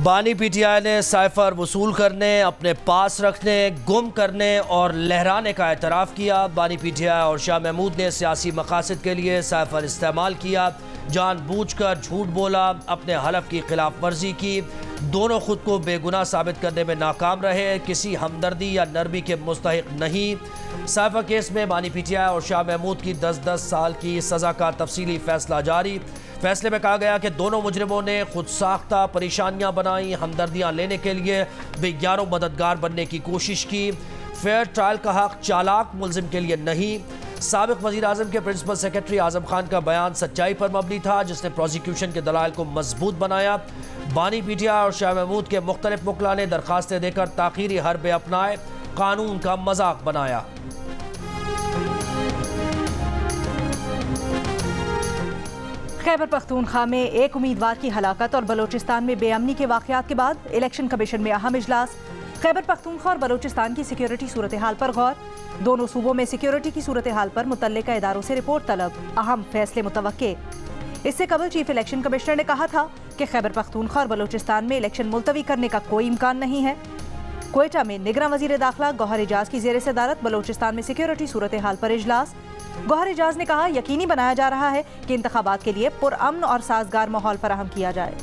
बानी पीटीआई ने साइफर वसूल करने, अपने पास रखने, गुम करने और लहराने का एतराफ़ किया। बानी पीटीआई और शाह महमूद ने सियासी मकासद के लिए साइफर इस्तेमाल किया, जानबूझकर झूठ बोला, अपने हलफ की खिलाफ वर्जी की। दोनों खुद को बेगुनाह साबित करने में नाकाम रहे, किसी हमदर्दी या नरमी के मुस्तहिक नहीं। साइफर केस में बानी पीटीआई और शाह महमूद की 10-10 साल की सज़ा का तफसीली फैसला जारी। फैसले में कहा गया कि दोनों मुजरिमों ने खुद साख्ता परेशानियां बनाई, हमदर्दियां लेने के लिए बेगयारों मददगार बनने की कोशिश की। फेयर ट्रायल का हक चालाक मुलजिम के लिए नहीं। साबिक वज़ीर आज़म के प्रिंसिपल सेक्रेटरी आज़म खान का बयान सच्चाई पर मबनी था, जिसने प्रोसिक्यूशन के दलाइल को मजबूत बनाया। बानी पीटीआई और शाह महमूद के मुख्तलिफ मुकला ने दरखास्तें देकर ताख़ीरी हरबे अपनाए, कानून का मजाक बनाया। खैबर पख्तूनख्वा में एक उम्मीदवार की हलाकत और बलोचिस्तान में बेअमनी के वाक़यात के बाद इलेक्शन कमीशन में अहम इजलास। खैबर पख्तूनख्वा और बलोचिस्तान की सिक्योरिटी सूरत हाल पर गौर। दोनों सूबों में सिक्योरिटी की सूरत हाल पर मुतल्लिका इदारों से रिपोर्ट तलब, अहम फैसले मुतवक्के। इससे कबल चीफ इलेक्शन कमिश्नर ने कहा था कि खैबर पख्तूनख्वा और बलोचिस्तान में इलेक्शन मुलतवी करने का कोई इम्कान नहीं है। क्वेटा में निगरान वज़ीर दाखिला गौहर एजाज की ज़ेर सदारत बलोचिस्तान में सिक्योरिटी सूरत हाल पर इजलास। गौहर एजाज ने कहा, यकीनी बनाया जा रहा है कि इंतखाबात के लिए पुरअमन और साजगार माहौल फराहम किया जाए।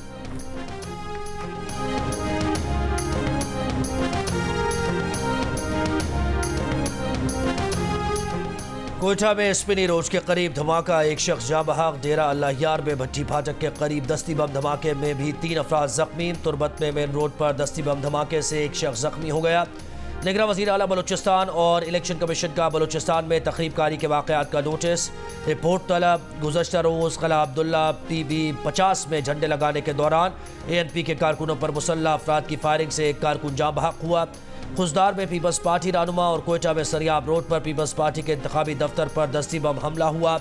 कोयटा में स्पिनी रोज के करीब धमाका, एक शख्स जाँ बहक। डेरा अल्लाह यार में भट्टी फाटक के करीब दस्ती बम धमाके में भी 3 अफराद जख्मी। तुरबत में मेन रोड पर दस्ती बम धमाके से एक शख्स जख्मी हो गया। निगरान वज़ीर आला बलूचिस्तान और इलेक्शन कमीशन का बलूचिस्तान में तखरीबकारी के वाक़यात का नोटिस, रिपोर्ट तलब। गुज़श्ता रोज़ क़ला अब्दुल्ला PB 50 में झंडे लगाने के दौरान ANP के कारकुनों पर मुसल्लह अफराद की फायरिंग से एक कारकुन जाँ बहक हुआ। खुजदार में पीपल्स पार्टी रहनुमा और कोयटा में सरियाब रोड पर पीपल्स पार्टी के इंतखाबी दफ्तर पर दस्ती बम हमला हुआ।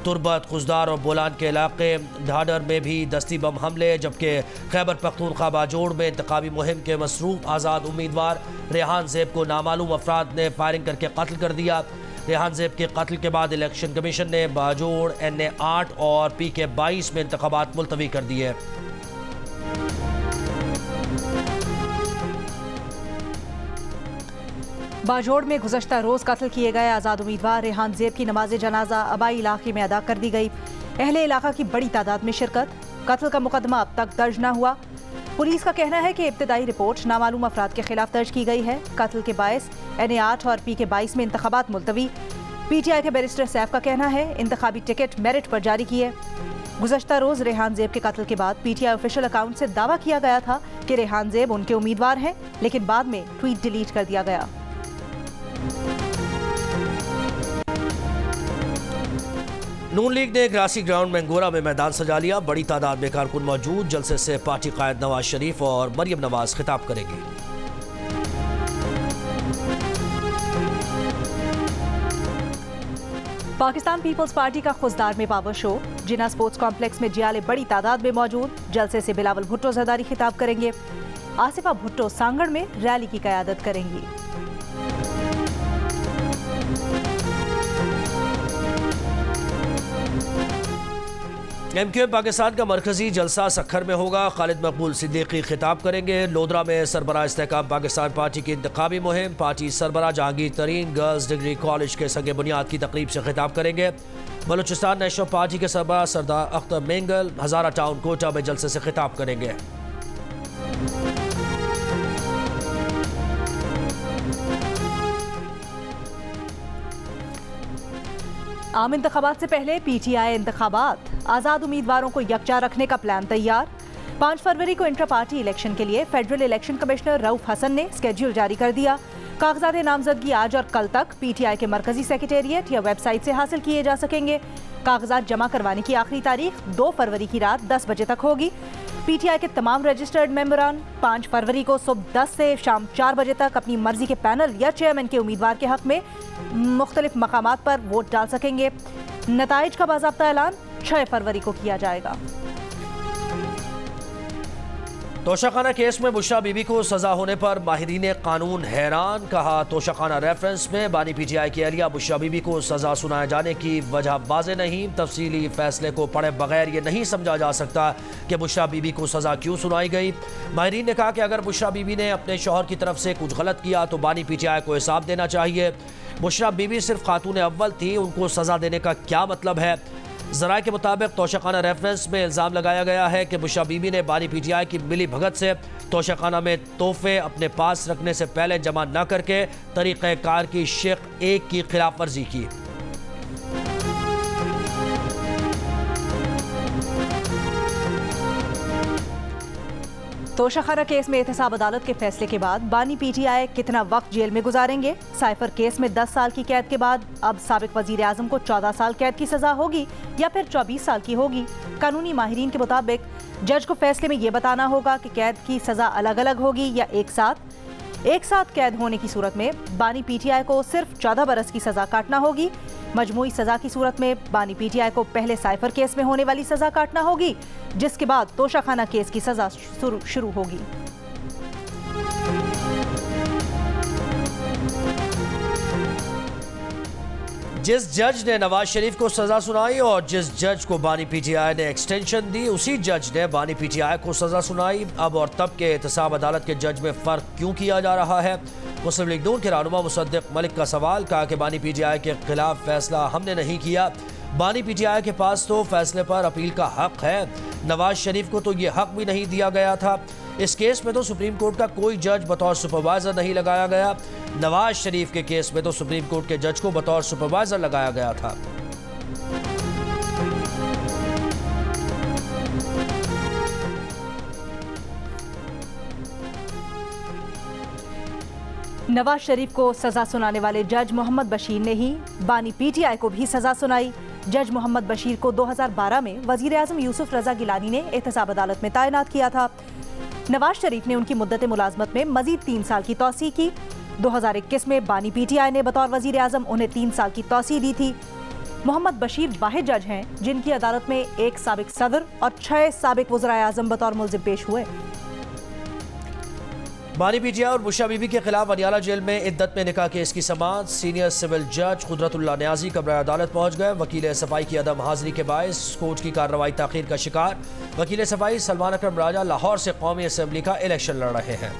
तुरबत, खुजदार और बोलान के इलाके ढाडर में भी दस्ती बम हमले, जबकि खैबर पख्तूनख्वा बाजोड़ में इंतखाबी मुहिम के मसरूफ आज़ाद उम्मीदवार रेहान ज़ेब को नामालूम अफराद ने फायरिंग करके कत्ल कर दिया। रेहान ज़ेब के कत्ल के बाद इलेक्शन कमीशन ने बाजोड़ NA 8 और PK 22 में इंतखाबात मुलतवी कर दिए। बाजोड़ में गुज़श्ता रोज़ कत्ल किए गए आज़ाद उम्मीदवार रेहान ज़ेब की नमाज जनाजा आबाई इलाके में अदा कर दी गई। अहले इलाका की बड़ी तादाद में शिरकत। कत्ल का मुकदमा अब तक दर्ज न हुआ। पुलिस का कहना है कि इब्तदाई रिपोर्ट नामालूम अफराद के खिलाफ दर्ज की गई है। कत्ल के बायस NA 8 और PK 22 में इंतखाबात मुलतवी। PTI के बैरिस्टर सैफ का कहना है इंतखाबी टिकट मेरिट पर जारी किए। गुज़श्ता रोज़ रेहान ज़ेब के कत्ल के बाद PTI ऑफिशियल अकाउंट से दावा किया गया था कि रेहान ज़ेब उनके उम्मीदवार हैं, लेकिन बाद में ट्वीट डिलीट कर दिया गया। नून लीग ने ग्रासी ग्राउंड मैंगोरा में मैदान सजा लिया। बड़ी तादाद में कारकुन मौजूद। जलसे से पार्टी कायद नवाज शरीफ और मरियम नवाज खिताब करेंगी। पाकिस्तान पीपल्स पार्टी का खुजदार में पावर शो। जिना स्पोर्ट्स कॉम्प्लेक्स में जियाले बड़ी तादाद में मौजूद। जलसे से बिलावल भुट्टो ज़रदारी खिताब करेंगे। आसिफा भुट्टो सांगड़ में रैली की क़यादत करेंगी। MQM पाकिस्तान का मरकजी जलसा सखर में होगा। खालिद मकबूल सिद्दीकी खिताब करेंगे। लोधरा में सरबराह इस्तेहकाम पाकिस्तान पार्टी की इंतखाबी मुहिम। पार्टी सरबराह जहांगीर तरीन गर्ल्स डिग्री कॉलेज के संग बुनियाद की तकरीब से खिताब करेंगे। बलूचिस्तान नेशनल पार्टी के सरबराह सरदार अख्तर मेंगल हज़ारा टाउन कोटा में जलसे से खिताब करेंगे। आम इंतखाबात से पहले PTI इंतखाबात। आज़ाद उम्मीदवारों को यकजा रखने का प्लान तैयार। 5 फरवरी को इंट्रा पार्टी इलेक्शन के लिए federal election commissioner Rauf Hasan ने स्केड्यूल जारी कर दिया। कागजात नामजदगी आज और कल तक PTI के मरकजी सेक्रेटेरिएट या वेबसाइट से हासिल किए जा सकेंगे। कागजात जमा करवाने की आखिरी तारीख 2 फरवरी की रात 10 बजे तक होगी। PTI के तमाम रजिस्टर्ड मेंबरान 5 फरवरी को सुबह 10 से शाम 4 बजे तक अपनी मर्जी के पैनल या चेयरमैन के उम्मीदवार के हक में मुख्तलिफ मकामात पर वोट डाल सकेंगे। नताइज का बाज़ाब्ता ऐलान 6 फरवरी को किया जाएगा। तोशाखाना केस में बुशरा बीबी को सजा होने पर माहिरीन कानून हैरान। कहा, तोशाखाना रेफरेंस में बानी पीटीआई की एहलिया बुशरा बीबी को सजा सुनाए जाने की वजह वाज़ेह नहीं। तफसीली फैसले को पढ़े बगैर ये नहीं समझा जा सकता कि बुशरा बीबी को सजा क्यों सुनाई गई। माहिरीन ने कहा कि अगर बुशरा बीबी ने अपने शौहर की तरफ से कुछ गलत किया तो बानी पीटीआई को हिसाब देना चाहिए। बुशरा बीबी सिर्फ खातून अव्वल थी, उनको सजा देने का क्या मतलब है। ज़राए के मुताबिक तोशाखाना रेफरेंस में इल्ज़ाम लगाया गया है कि बुशरा बीबी ने बानी पीटीआई की मिली भगत से तोशाखाना में तोहफे अपने पास रखने से पहले जमा न करके तरीक़ेकार की शेख 1 की खिलाफ वर्जी की। तोशाखाना केस में एहतसाब अदालत के फैसले के बाद बानी पीटीआई कितना वक्त जेल में गुजारेंगे। साइफर केस में 10 साल की कैद के बाद अब साबिक वजीर आजम को 14 साल कैद की सजा होगी या फिर 24 साल की होगी। कानूनी माहिरीन के मुताबिक जज को फैसले में ये बताना होगा कि कैद की सजा अलग अलग होगी या एक साथ कैद होने की सूरत में बानी पीटीआई को सिर्फ 14 बरस की सजा काटना होगी। मजमूई सजा की सूरत में बानी पीटीआई को पहले साइफर केस में होने वाली सजा काटना होगी, जिसके बाद तोशाखाना केस की सजा शुरू होगी। जिस जज ने नवाज शरीफ को सजा सुनाई और जिस जज को बानी पीटीआई ने एक्सटेंशन दी, उसी जज ने बानी पीटीआई को सजा सुनाई। अब और तब के एहतसाब अदालत के जज में फ़र्क क्यों किया जा रहा है? मुस्लिम लीग नून के रहनुमा मुसद्दिक मलिक का सवाल। कहा कि बानी पीटीआई के खिलाफ फैसला हमने नहीं किया, बानी पीटीआई के पास तो फैसले पर अपील का हक है। नवाज शरीफ को तो ये हक भी नहीं दिया गया था। इस केस में तो सुप्रीम कोर्ट का कोई जज बतौर सुपरवाइजर नहीं लगाया गया। नवाज शरीफ के केस में तो सुप्रीम कोर्ट के जज को बतौर सुपरवाइजर लगाया गया था। नवाज शरीफ को सजा सुनाने वाले जज मोहम्मद बशीर ने ही बानी पीटीआई को भी सजा सुनाई। जज मोहम्मद बशीर को 2012 में वजीर आजम यूसुफ रजा गिलानी ने एहतसाब अदालत में तैनात किया था। नवाज शरीफ ने उनकी मुद्दत मुलाजमत में मजीद 3 साल की तौसीह की। 2021 में बानी पीटीआई ने बतौर वजीर आजम उन्हें 3 साल की तौसीह दी थी। मोहम्मद बशीर वाहिद जज हैं जिनकी अदालत में 1 साबिक सदर और 6 साबिक वज़राए आज़म बतौर मुल्ज़िम पेश हुए। बानी पीटीआई और बुशरा बीबी के खिलाफ अडियाला जेल में इद्दत में निकाह केस की समाअत। सीनियर सिविल जज कुदरतुल्लाह न्याजी कब्र अदालत पहुंच गए। वकील सफाई की अदम हाजिरी के बायस कोर्ट की कार्रवाई ताखीर का शिकार। वकील सफाई सलमान अकरम राजा लाहौर से कौमी असम्बली का इलेक्शन लड़ रहे हैं।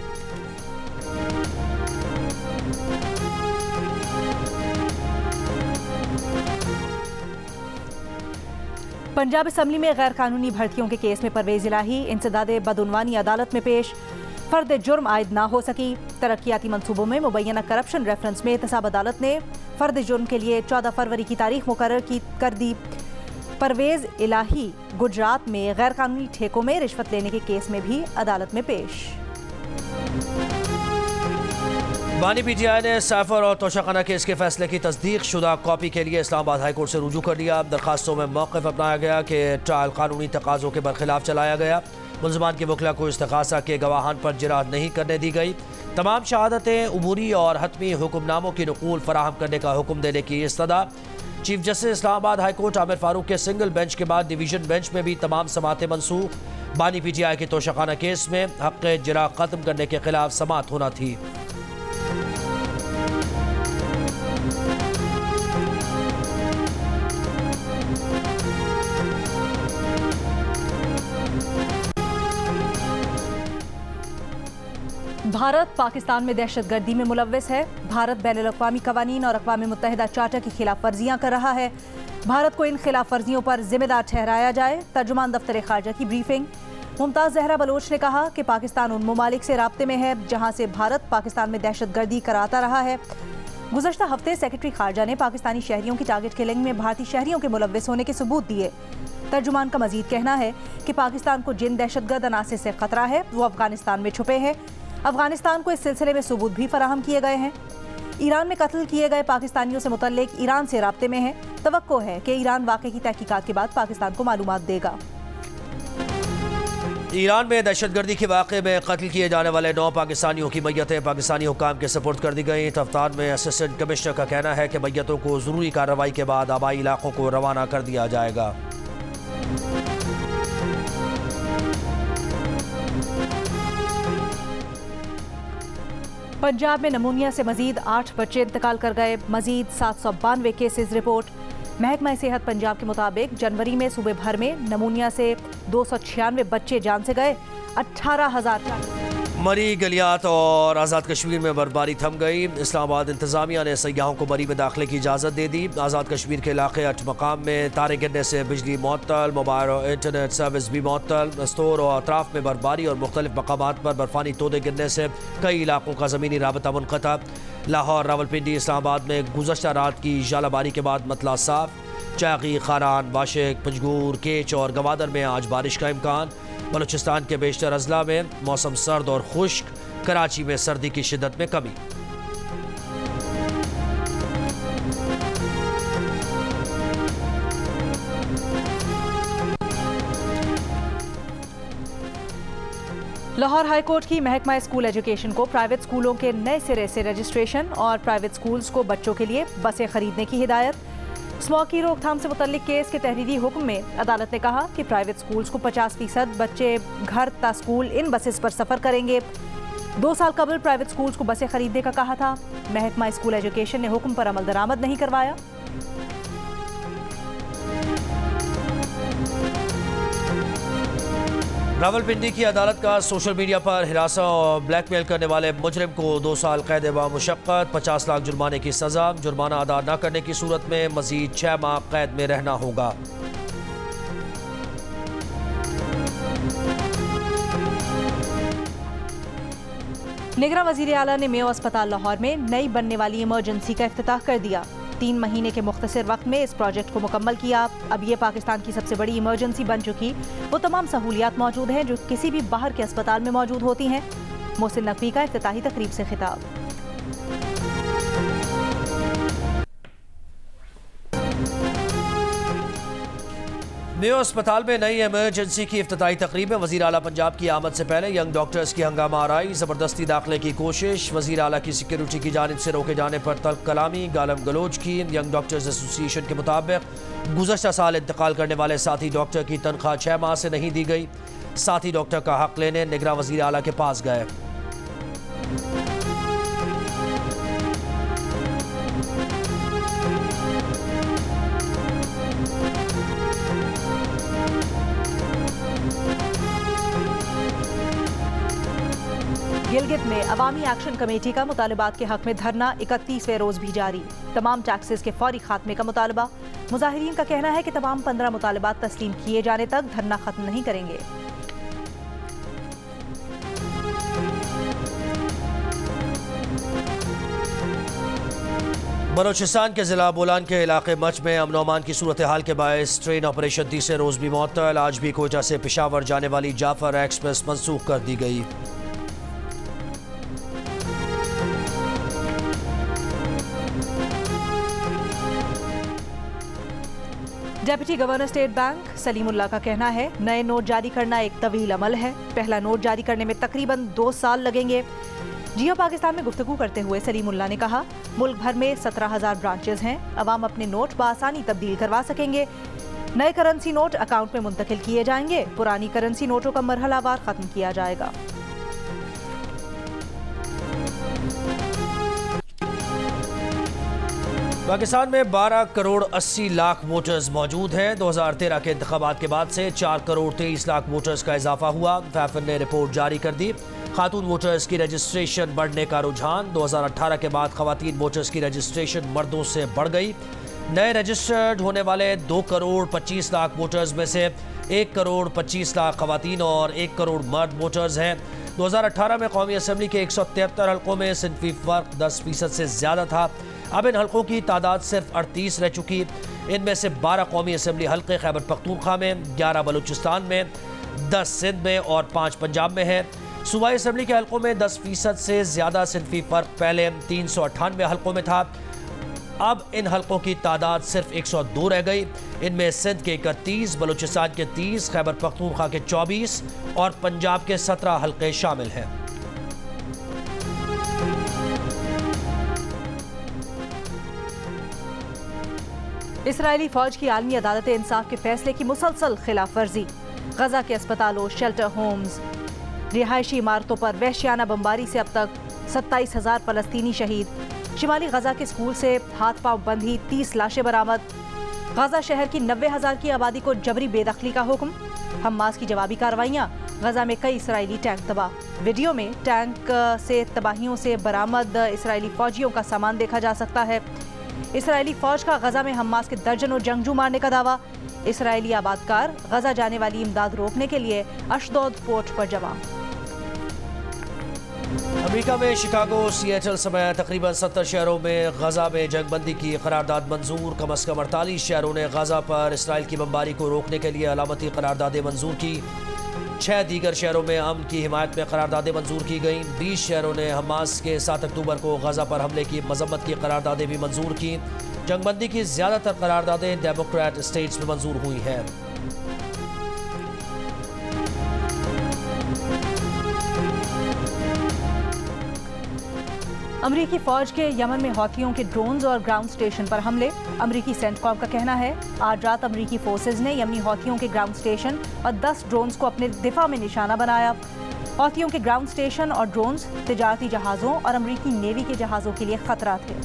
पंजाब असम्बली में गैर कानूनी भर्तियों के केस में परवेज इलाही इंसदादे बदउनवानी अदालत में पेश। फर्द जुर्म आयद ना हो सकी। तरक्याती मंसूबों में मुबैना करप्शन रेफरेंस में एहतसाब अदालत ने फर्द जुर्म के लिए 14 फरवरी की तारीख मुकर्रर कर दी। परवेज इलाही गुजरात में गैर कानूनी ठेकों में रिश्वत लेने के केस में भी अदालत में पेश। बानी पीटीआई ने साइफर और तोशाखाना केस के फैसले की तस्दीक शुदा कॉपी के लिए इस्लामाबाद हाई कोर्ट से रुजू कर लिया। दरखास्तों में मौक़िफ़ अपनाया गया कि ट्रायल कानूनी तकाज़ों के बरखिलाफ चलाया गया। मुल्ज़िमान के वकला को इस्तग़ासा के गवाहान पर जिराद नहीं करने दी गई। तमाम शहादतें उबूरी और हतमी हुक्मनामों की नक़ूल फराहम करने का हुक्म देने की इस्तदा। Chief justice Islamabad high court Aamir Farooq के सिंगल बेंच के बाद डिवीजन बेंच में भी तमाम समातें मनसूख। बानी पीटीआई के तोशाखाना केस में हक़ जिरा ख़त्म करने के खिलाफ समात होना थी। भारत पाकिस्तान में दहशतगर्दी में मुलव्वस है। भारत बैनुल-अक़वामी क़वानीन और अक़वाम मुत्तहिदा चार्टर की खिलाफ वर्जियाँ कर रहा है। भारत को इन खिलाफ वर्जियों पर जिम्मेदार ठहराया जाए। तर्जुमान दफ्तर ख़ारजा की ब्रीफिंग। मुमताज़ ज़हरा बलोच ने कहा कि पाकिस्तान उन ममालिक से राब्ते में है जहाँ से भारत पाकिस्तान में दहशतगर्दी कराता रहा है। गुज़श्ता हफ्ते सेक्रेटरी ख़ारजा ने पाकिस्तानी शहरियों की टारगेट किलिंग में भारतीय शहरियों के मुलव्वस होने के सबूत दिए। तर्जुमान का मजीद कहना है कि पाकिस्तान को जिन दहशतगर्द अनासिर से ख़तरा है वो अफ़गानिस्तान में छुपे हैं। अफगानिस्तान को इस सिलसिले में सबूत भी फराहम किए गए हैं। ईरान में कत्ल किए गए पाकिस्तानियों से मुतल्लिक ईरान से राब्ते में है। तवक्को है कि ईरान वाक़े की तहकीकात के बाद पाकिस्तान को मालूमात देगा। ईरान में दहशतगर्दी के वाक़े में कत्ल किए जाने वाले 9 पाकिस्तानियों की मैयतें पाकिस्तानी हुक्काम के सपुर्द कर दी गई। तफ्तार में असिस्टेंट कमिश्नर का कहना है कि मैयतों को ज़रूरी कार्रवाई के बाद आबाई इलाकों को रवाना कर दिया जाएगा। पंजाब में नमूनिया से मजीद 8 बच्चे इंतकाल कर गए, मजीद 792 केसेस रिपोर्ट। महकमा सेहत पंजाब के मुताबिक जनवरी में सूबे भर में नमूनिया से 296 बच्चे जान से गए। 18,000 मरी गलियात और आज़ाद कश्मीर में बर्फबारी थम गई। इस्लामाबाद इंतजामिया ने सयाहों को मरी में दाखिले की इजाज़त दे दी। आज़ाद कश्मीर के इलाके 8 मकाम में तारे गिरने से बिजली मुअत्तल, मोबाइल और इंटरनेट सर्विस भी मुअत्तल। स्टोर और अतराफ में बर्फबारी और मुख्तलिफ मकामात पर बर्फानी तोदे गिरने से कई इलाकों का ज़मीनी राबता मुनक़ता। लाहौर, रावलपिंडी, इस्लामाबाद में गुज़श्ता रात की जालाबारी के बाद मतला साफ। चाकी, खारान, बाशिक, पंजगूर, केच और गवादर में आज बारिश का इम्कान। बलूचिस्तान के बेशतर अजला में मौसम सर्द और खुश्क। कराची में सर्दी की शिद्दत में कमी। लाहौर हाई कोर्ट की महकमा स्कूल एजुकेशन को प्राइवेट स्कूलों के नए सिरे से रजिस्ट्रेशन और प्राइवेट स्कूल्स को बच्चों के लिए बसें खरीदने की हिदायत। स्मॉग की रोकथाम से मुतल्लिक केस के तहरीरी हुक्म में अदालत ने कहा कि प्राइवेट स्कूल्स को 50% बच्चे घर ता स्कूल इन बसेस पर सफ़र करेंगे। 2 साल कबल प्राइवेट स्कूल्स को बसें खरीदने का कहा था। महकमा स्कूल एजुकेशन ने हुक्म पर अमल दरामद नहीं करवाया। रावलपिंडी की अदालत का सोशल मीडिया पर हिरासत और ब्लैकमेल करने वाले मुजरिम को 2 साल कैद व मुशक्क़त, 50 लाख जुर्माने की सज़ा। जुर्माना अदा न करने की सूरत में मजीद 6 माह कैद में रहना होगा। निगरां वज़ीर आला ने मेयो अस्पताल लाहौर में नई बनने वाली इमरजेंसी का इफ्तिताह कर दिया। 3 महीने के मुख्तसर वक्त में इस प्रोजेक्ट को मुकम्मल किया। अब ये पाकिस्तान की सबसे बड़ी इमरजेंसी बन चुकी। वो तमाम सहूलियात मौजूद हैं जो किसी भी बाहर के अस्पताल में मौजूद होती हैं। मोहसिन नकवी का इफ्तिताही तकरीब से खिताब। मेयो अस्पताल में नई इमरजेंसी की इफ्तिताही तकरीब में वज़ीर आला पंजाब की आमद से पहले यंग डॉक्टर्स की हंगामा आराई, ज़बरदस्ती दाखिले की कोशिश, वज़ीर आला की सिक्योरिटी की जानिब से रोके जाने पर तल्ख कलामी, गालम गलोच की। यंग डॉक्टर्स एसोसिएशन के मुताबिक गुज़श्ता साल इंतकाल करने वाले साथी डॉक्टर की तनख्वाह 6 माह से नहीं दी गई। साथी डॉक्टर का हक लेने निगरां वज़ीर आला के पास गए। गिलगित में अवामी एक्शन कमेटी का मुतालबात के हक में धरना 31वें रोज भी जारी। तमाम टैक्सेस के फौरी खात्मे का मुतालबा। मुजाहिरीन का कहना है कि तमाम 15 मुतालबात तस्लीम किए जाने तक धरना खत्म नहीं करेंगे। बलोचिस्तान के जिला बोलान के इलाके मच में अमन अमान की सूरत हाल के बायस ट्रेन ऑपरेशन 3 रोज भी मुअत्तल। आज भी कोयटा से पेशावर जाने वाली जाफर एक्सप्रेस मनसूख कर दी गई। Deputy governor state bank Salimullah का कहना है नए नोट जारी करना एक तवील अमल है। पहला नोट जारी करने में तकरीबन 2 साल लगेंगे। जियो पाकिस्तान में गुफ्तगू करते हुए सलीमुल्लाह ने कहा मुल्क भर में 17,000 ब्रांचेज हैं। अवाम अपने नोट बआसानी तब्दील करवा सकेंगे। नए करेंसी नोट अकाउंट में मुंतकिल किए जाएंगे। पुरानी करेंसी नोटों का मरहलावार खत्म किया जाएगा। पाकिस्तान में 12 करोड़ 80 लाख वोटर्स मौजूद हैं। 2013 के इंतखाबात के बाद से 4 करोड़ 23 लाख वोटर्स का इजाफा हुआ। फैफन ने रिपोर्ट जारी कर दी। खातून वोटर्स की रजिस्ट्रेशन बढ़ने का रुझान। 2018 के बाद खवातीन वोटर्स की रजिस्ट्रेशन मर्दों से बढ़ गई। नए रजिस्टर्ड होने वाले 2 करोड़ 25 लाख वोटर्स में से 1 करोड़ 25 लाख खवातीन और 1 करोड़ मर्द वोटर्स हैं। 2018 में कौमी असम्बली के 173 हल्कों में सिनफी फ़र्क 10% से ज़्यादा था। अब इन हल्कों की तादाद सिर्फ 38 रह चुकी। इनमें से 12 कौमी असम्बली हल्के खैबर पख्तूनख्वा में, 11 बलूचिस्तान में, 10 सिंध में और 5 पंजाब में है। सूबाई असम्बली के हल्कों में 10% से ज़्यादा सिनफी फ़र्क पहले 398 हल्कों में था। अब इन हल्कों की तादाद सिर्फ 102 रह गई। इनमें सिंध के 31, बलूचिस्तान के 30, खैबर पख्तूनख्वा के 24 और पंजाब के 17 हल्के शामिल हैं। इसराइली फौज की आलमी अदालत इंसाफ के फैसले की मुसलसल खिलाफ वर्जी। गजा के अस्पतालों, शेल्टर होम्स, रिहायशी इमारतों पर वहशियाना बमबारी से अब तक 27,000 फलस्तीनी शहीद। शिमाली गजा के स्कूल से हाथ पांव बंधी 30 लाशें बरामद। गजा शहर की 90,000 की आबादी को जबरी बेदखली का हुक्म। हमास की जवाबी कार्रवाइयाँ। गजा में कई इसराइली टैंक तबाह। वीडियो में टैंक से तबाहियों से बरामद इसराइली फौजियों का सामान देखा जा सकता है। इसराइली फौज का गजा में हमास के दर्जनों जंगजू मारने का दावा। इसराइली आबादकार गजा जाने वाली इमदाद रोकने के लिए अशदोद पोर्ट पर जमा। अमेरिका में शिकागो, सिएटल समेत तकरीबन 70 शहरों में गजा में जंगबंदी की करारदाद मंजूर। कम अज़ कम 48 शहरों ने गजा पर इसराइल की बमबारी को रोकने के लिए अलामती करारदादें मंजूर की। 6 दीगर शहरों में अमन की हिमायत में करारदादें मंजूर की गईं। 20 शहरों ने हमास के 7 अक्टूबर को गजा पर हमले की मजम्मत की करारदादें भी मंजूर की। जंगबंदी की ज़्यादातर करारदादें डेमोक्रेट स्टेट्स में मंजूर हुई हैं। अमरीकी फौज के यमन में हौथियों के ड्रोन्स और ग्राउंड स्टेशन पर हमले। अमरीकी सेंटकॉम का कहना है आज रात अमरीकी फोर्सेज ने यमनी हौथियों के ग्राउंड स्टेशन और 10 ड्रोन्स को अपने दिफा में निशाना बनाया। हौथियों के ग्राउंड स्टेशन और ड्रोन्स तिजारती जहाज़ों और अमरीकी नेवी के जहाज़ों के लिए खतरा थे।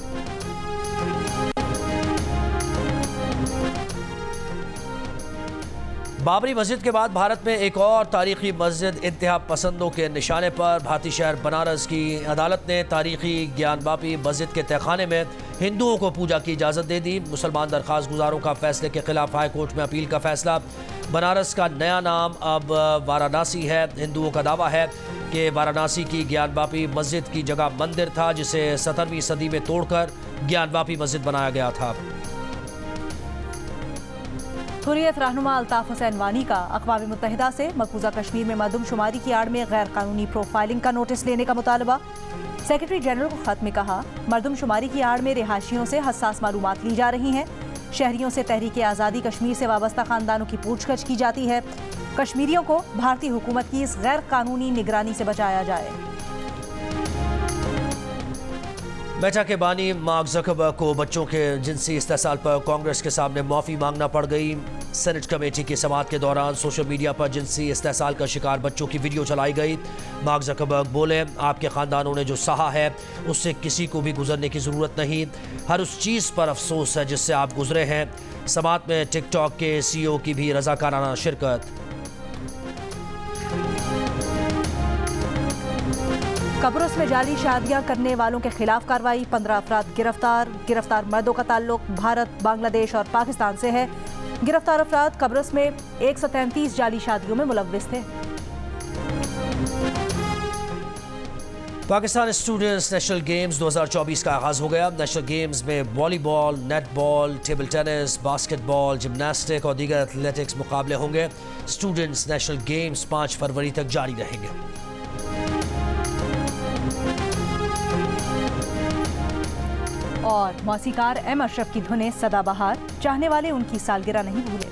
बाबरी मस्जिद के बाद भारत में एक और तारीखी मस्जिद इंतहा पसंदों के निशाने पर। भारतीय शहर बनारस की अदालत ने तारीखी ज्ञानवापी मस्जिद के तहखाने में हिंदुओं को पूजा की इजाज़त दे दी। मुसलमान दरख्वास्त गुजारों का फैसले के खिलाफ हाई कोर्ट में अपील का फैसला। बनारस का नया नाम अब वाराणसी है। हिंदुओं का दावा है कि वाराणसी की ज्ञानवापी मस्जिद की जगह मंदिर था, जिसे 17वीं सदी में तोड़कर ज्ञानवापी मस्जिद बनाया गया था। हुर्रियत रहनुमा अल्ताफ हुसैन वानी का अक़वाम मुत्तहिदा से मकबूजा कश्मीर में मरदमशुमारी की आड़ में गैर कानूनी प्रोफाइलिंग का नोटिस लेने का मुतालबा। सेक्रेटरी जनरल को खत में कहा मरदमशुमारी की आड़ में रिहायशियों से हसास मालूमात ली जा रही हैं। शहरियों से तहरीक आज़ादी कश्मीर से वाबस्ता खानदानों की पूछगछ की जाती है। कश्मीरियों को भारतीय हुकूमत की इस गैर कानूनी निगरानी से बचाया जाए। मेटा के बानी मार्क ज़करबर्ग को बच्चों के जिनसी इस्तेसाल पर कांग्रेस के सामने माफ़ी मांगना पड़ गई। सेनेट कमेटी की समाअत के दौरान सोशल मीडिया पर जिनसी इस्तेसाल का शिकार बच्चों की वीडियो चलाई गई। मार्क ज़करबर्ग बोले आपके ख़ानदानों ने जो सहा है उससे किसी को भी गुजरने की ज़रूरत नहीं। हर उस चीज़ पर अफसोस है जिससे आप गुजरे हैं। समाअत में टिकटॉक के CEO की भी रज़ाकाराना शिरकत। कब्रुस में जाली शादियां करने वालों के खिलाफ कार्रवाई। 15 अफराद गिरफ्तार मर्दों का ताल्लुक भारत, बांग्लादेश और पाकिस्तान से है। गिरफ्तार अफराद कब्रुस में 133 जाली शादियों में मुलव्विस थे। पाकिस्तान स्टूडेंट्स नेशनल गेम्स 2024 का आगाज़ हो गया। नेशनल गेम्स में volleyball, netball, table tennis, basketball, gymnastic और दीगर एथलेटिक्स मुकाबले होंगे। स्टूडेंट्स नेशनल गेम्स 5 फरवरी तक जारी रहेंगे। और मौसीकार एम अशरफ की धुनें सदाबहार, चाहने वाले उनकी सालगिरह नहीं भूले।